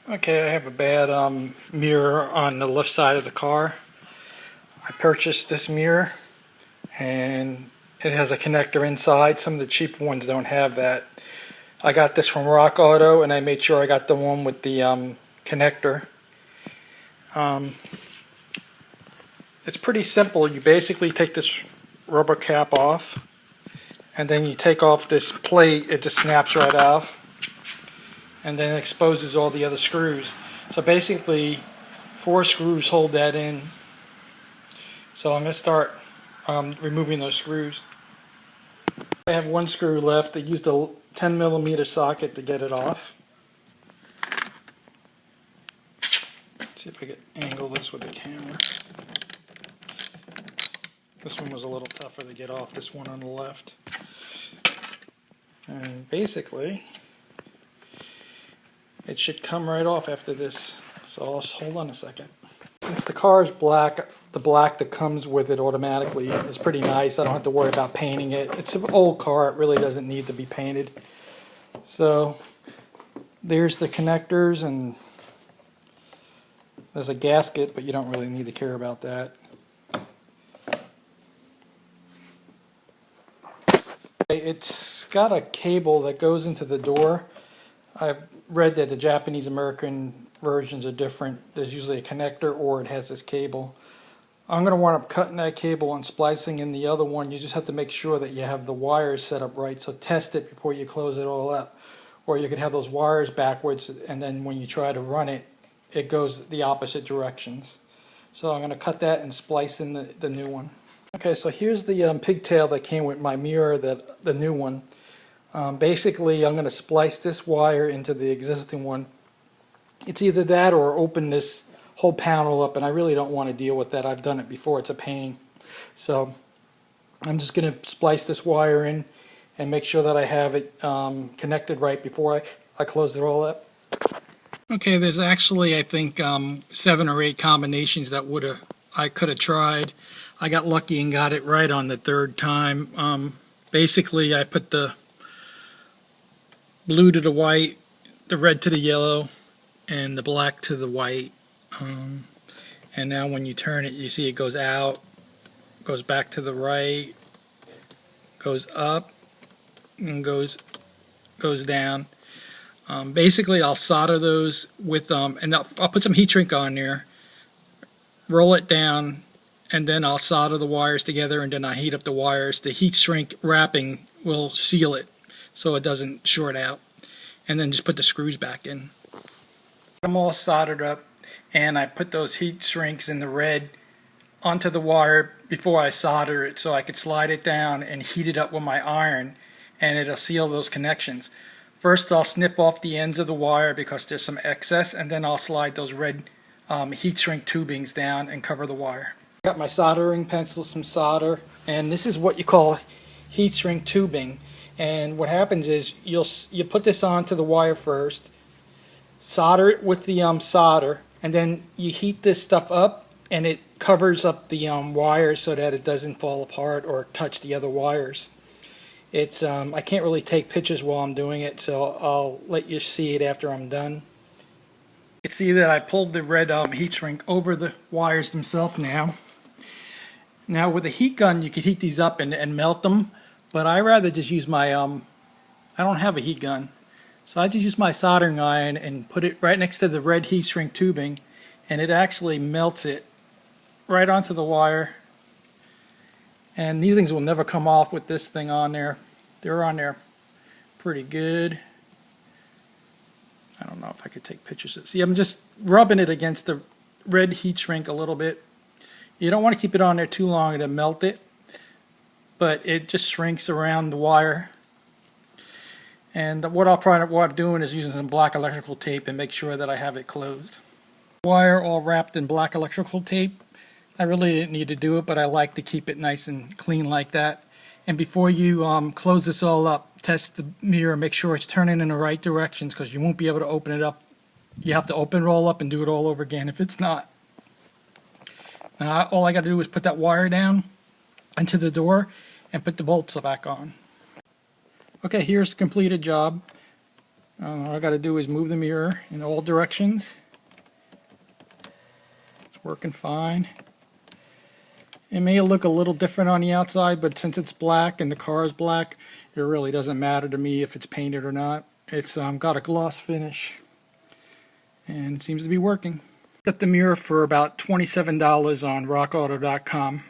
Okay, I have a bad mirror on the left side of the car. I purchased this mirror and it has a connector inside. Some of the cheaper ones don't have that. I got this from Rock Auto and I made sure I got the one with the connector. It's pretty simple. You basically take this rubber cap off and then you take off this plate. It just snaps right off. And then it exposes all the other screws. So basically 4 screws hold that in. So I'm going to start removing those screws. I have 1 screw left. I used a 10mm socket to get it off. Let's see if I can angle this with the camera. This one was a little tougher to get off, this one on the left. And basically it should come right off after this, so I'll hold on a second. Since the car is black, the black that comes with it automatically is pretty nice. I don't have to worry about painting it. It's an old car, it really doesn't need to be painted. So there's the connectors, and there's a gasket, but you don't really need to care about that. It's got a cable that goes into the door. I've read that the Japanese American versions are different. There's usually a connector or it has this cable. I'm going to wind up cutting that cable and splicing in the other one. You just have to make sure that you have the wires set up right, so test it before you close it all up. Or you could have those wires backwards and then when you try to run it, it goes the opposite directions. So I'm going to cut that and splice in the new one. Okay, so here's the pigtail that came with my mirror, the new one. Basically, I'm going to splice this wire into the existing one. It's either that or open this whole panel up, and I really don't want to deal with that. I've done it before. It's a pain. So I'm just going to splice this wire in and make sure that I have it connected right before I close it all up. Okay, there's actually, I think, 7 or 8 combinations that I could have tried. I got lucky and got it right on the 3rd time. Basically, I put the blue to the white, the red to the yellow, and the black to the white. And now when you turn it, you see it goes out, goes back to the right, goes up, and goes down. Basically, I'll solder those with and I'll put some heat shrink on there, roll it down, and then I'll solder the wires together, and then I heat up the wires. The heat shrink wrapping will seal it so it doesn't short out, and then just put the screws back in. I'm all soldered up, and I put those heat shrinks in the red onto the wire before I solder it so I could slide it down and heat it up with my iron, and it'll seal those connections. First I'll snip off the ends of the wire because there's some excess, and then I'll slide those red heat shrink tubings down and cover the wire. Got my soldering pencil, some solder, and this is what you call heat shrink tubing. And what happens is you put this onto the wire first, solder it with the solder, and then you heat this stuff up, and it covers up the wires so that it doesn't fall apart or touch the other wires. It's I can't really take pictures while I'm doing it, so I'll let you see it after I'm done. You can see that I pulled the red heat shrink over the wires themselves now. Now with a heat gun you could heat these up and melt them, but I rather just use my I don't have a heat gun, so I just use my soldering iron and put it right next to the red heat shrink tubing, and it actually melts it right onto the wire. And these things will never come off with this thing on there. They're on there pretty good. I don't know if I could take pictures of it. See, I'm just rubbing it against the red heat shrink a little bit. You don't want to keep it on there too long to melt it, but it just shrinks around the wire. And what I'm doing is using some black electrical tape and make sure that I have it closed. Wire all wrapped in black electrical tape. I really didn't need to do it, but I like to keep it nice and clean like that. And before you close this all up, test the mirror, make sure it's turning in the right directions, because you won't be able to open it up. You have to open, roll up, and do it all over again if it's not. Now all I got to do is put that wire down into the door and put the bolts back on. Okay, here's the completed job. All I got to do is move the mirror in all directions. It's working fine. It may look a little different on the outside, but since it's black and the car is black, it really doesn't matter to me if it's painted or not. It's got a gloss finish, and it seems to be working. Got the mirror for about $27 on rockauto.com.